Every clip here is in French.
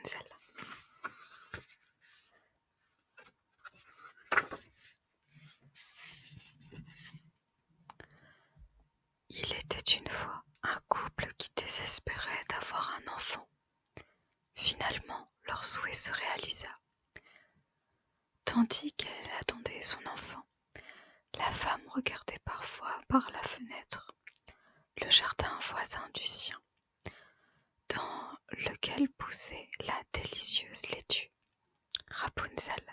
Rapunzel. Il était une fois un couple qui désespérait d'avoir un enfant. Finalement, leur souhait se réalisa. Tandis qu'elle attendait son enfant, la femme regardait parfois par la fenêtre le jardin voisin du sien, dans lequel poussait la délicieuse laitue, Rapunzel.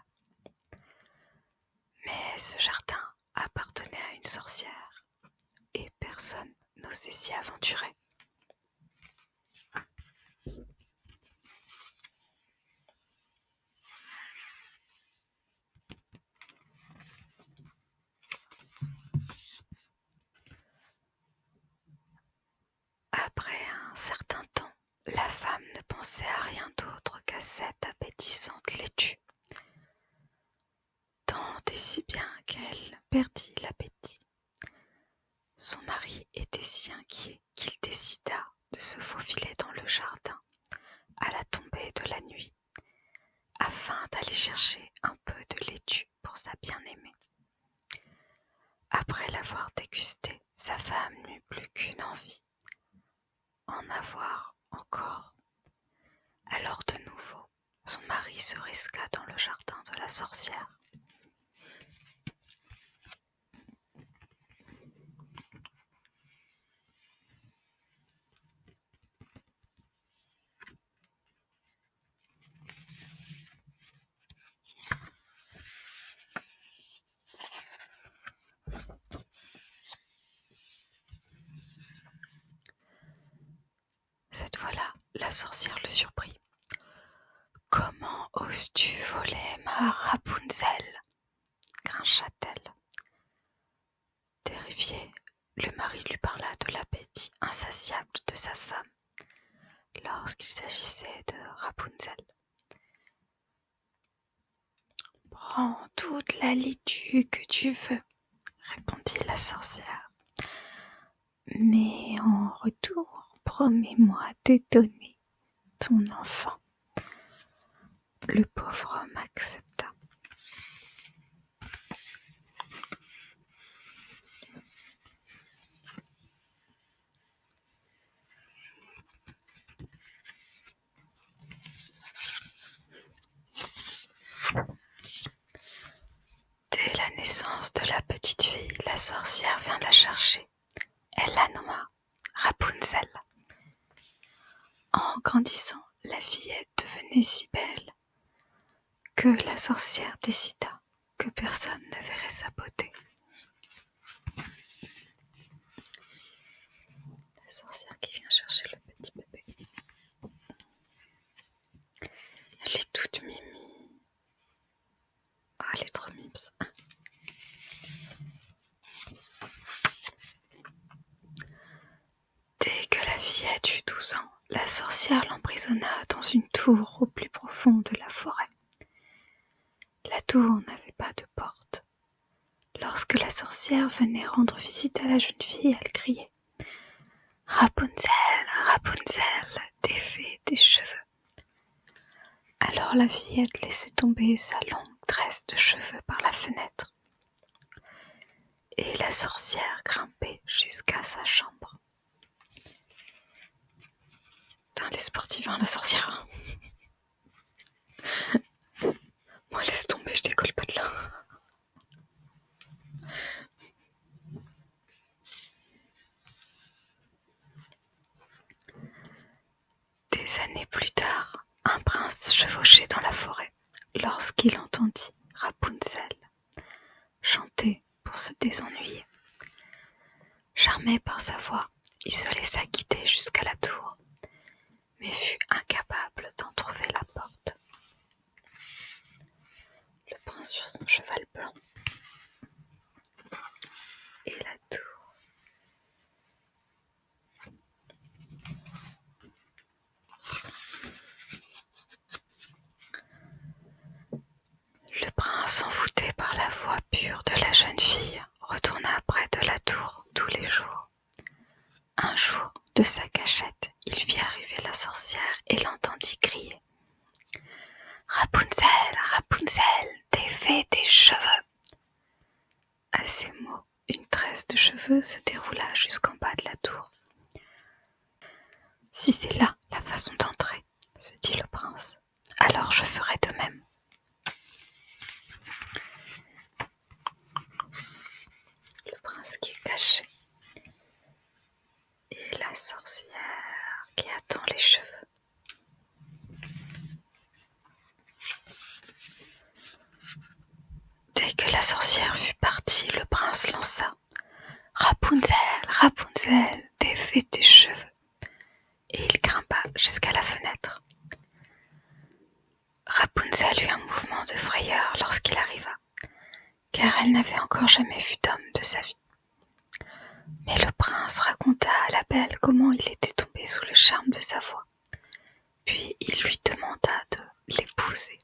Mais ce jardin appartenait à une sorcière, et personne n'osait s'y aventurer. Après un certain temps, la femme ne pensait à rien d'autre qu'à cette appétissante laitue, tant et si bien qu'elle perdit l'appétit. Son mari était si inquiet qu'il décida de se faufiler dans le jardin à la tombée de la nuit, afin d'aller chercher un peu de laitue pour sa bien-aimée. Après l'avoir dégustée, sa femme n'eut plus qu'une envie, en avoir encore. Alors de nouveau, son mari se risqua dans le jardin de la sorcière. Cette fois-là, la sorcière le surprit. « Comment oses-tu voler ma Rapunzel ?» grincha-t-elle. Terrifié, le mari lui parla de l'appétit insatiable de sa femme lorsqu'il s'agissait de Rapunzel. « Prends toute la laitue que tu veux, » répondit la sorcière. « Mais en retour, promets-moi de donner ton enfant. » Le pauvre homme accepta. Dès la naissance de la petite fille, la sorcière vint la chercher. Elle la nomma Rapunzel. En grandissant, la fillette devenait si belle que la sorcière décida que personne ne verrait sa beauté. La sorcière qui vient chercher le petit bébé. Elle est toute mimi. Oh, elle est trop mimes. Dès que la fillette eut 12 ans, la sorcière l'emprisonna dans une tour au plus profond de la forêt. La tour n'avait pas de porte. Lorsque la sorcière venait rendre visite à la jeune fille, elle criait « Rapunzel, Rapunzel, défais tes cheveux !» Alors la fillette laissait tomber sa longue tresse de cheveux par la fenêtre. Et la sorcière grimpait jusqu'à sa chambre. Putain, les sportifs, la sorcière. Moi, laisse tomber, je décolle pas de là. Des années plus tard, un prince chevauchait dans la forêt lorsqu'il entendit Rapunzel chanter pour se désennuyer. Charmé par sa voix, il se laissa guider jusqu'à la tour, mais fut incapable d'en trouver la porte. Le prince sur son cheval blanc et la tour. Le prince, envoûté par la voix pure de la jeune fille, retourna près de la tour tous les jours. Un jour, de sa cachette, il vit arriver la sorcière et l'entendit crier Rapunzel, Rapunzel, défais tes cheveux. À ces mots, une tresse de cheveux se déroula jusqu'en bas de la tour. Si c'est là la façon d'entrer, se dit le prince, alors je ferai de même. Le prince qui est caché et la sorcière qui attend les cheveux. Dès que la sorcière fut partie, le prince lança « Rapunzel, Rapunzel, défais tes cheveux !» et il grimpa jusqu'à la fenêtre. Rapunzel eut un mouvement de frayeur lorsqu'il arriva, car elle n'avait encore jamais vu d'homme de sa vie. Mais le prince raconta à la belle comment il était tombé sous le charme de sa voix. Puis il lui demanda de l'épouser.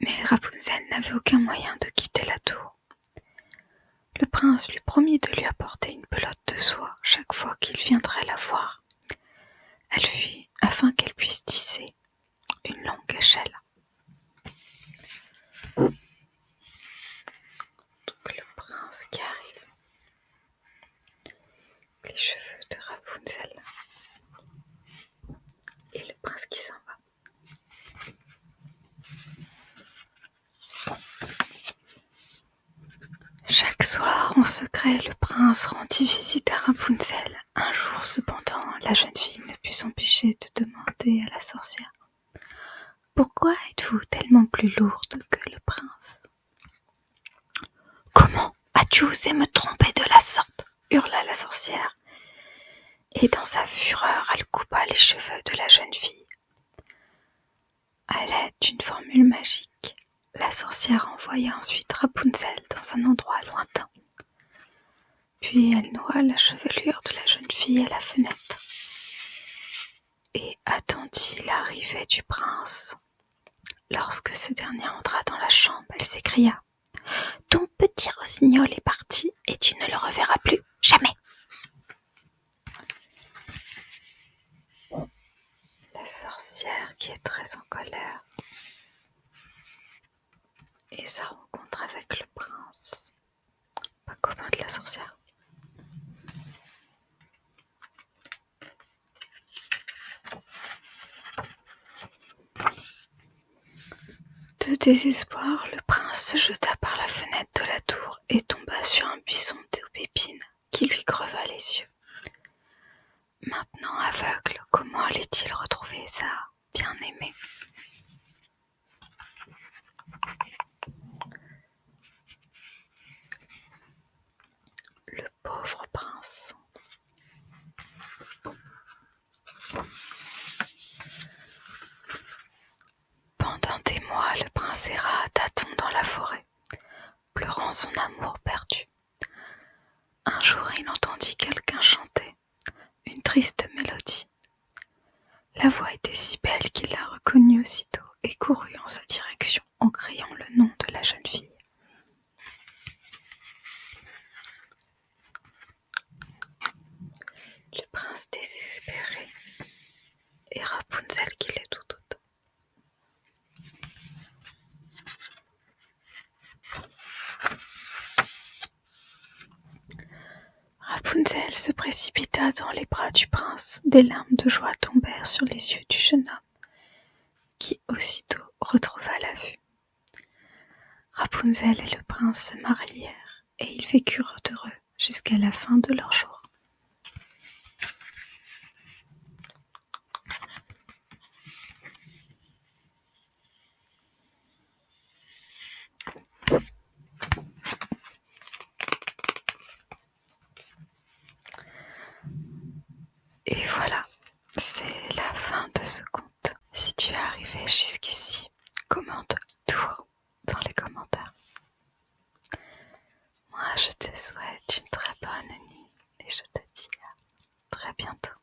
Mais Rapunzel n'avait aucun moyen de quitter la tour. Le prince lui promit de lui apporter une pelote de soie chaque fois qu'il viendrait la voir. Elle fit afin qu'elle puisse tisser une longue échelle. Donc le prince qui arrive, les cheveux de Rapunzel et le prince qui s'en va. Chaque soir, en secret, le prince rendit visite à Rapunzel. Un jour, cependant, la jeune fille ne put s'empêcher de demander à la sorcière « Pourquoi êtes-vous tellement plus lourde que le prince ?»« Comment as-tu osé me tromper de la sorte ?» hurla la sorcière. Et dans sa fureur, elle coupa les cheveux de la jeune fille. À l'aide d'une formule magique, la sorcière envoya ensuite Rapunzel dans un endroit lointain. Puis elle noua la chevelure de la jeune fille à la fenêtre et attendit l'arrivée du prince. Lorsque ce dernier entra dans la chambre, elle s'écria « Ton petit rossignol est parti et tu ne le reverras plus jamais !» La sorcière, qui est très en colère, et sa rencontre avec le prince, pas commode la sorcière. De désespoir, le prince se jeta par la fenêtre de la tour et tomba sur un buisson d'aubépine qui lui creva les yeux. Maintenant aveugle, comment allait-il retrouver sa bien-aimée ? Le pauvre prince. Pendant des mois, le prince erra à tâtons dans la forêt, pleurant son amour perdu. Un jour, il entendit quelqu'un chanter une triste mélodie. La voix était si belle qu'il la reconnut aussitôt et courut en sa direction en criant le nom de la jeune fille. Le prince désespéré et Rapunzel qui l'est tout autant. Rapunzel se précipita dans les bras du prince. Des larmes de joie tombèrent sur les yeux du jeune homme, qui aussitôt retrouva la vue. Rapunzel et le prince se marièrent, et ils vécurent heureux jusqu'à la fin de leurs jours. Et voilà, c'est la fin de ce conte. Si tu es arrivé jusqu'ici, commente tour dans les commentaires. Moi, je te souhaite une très bonne nuit et je te dis à très bientôt.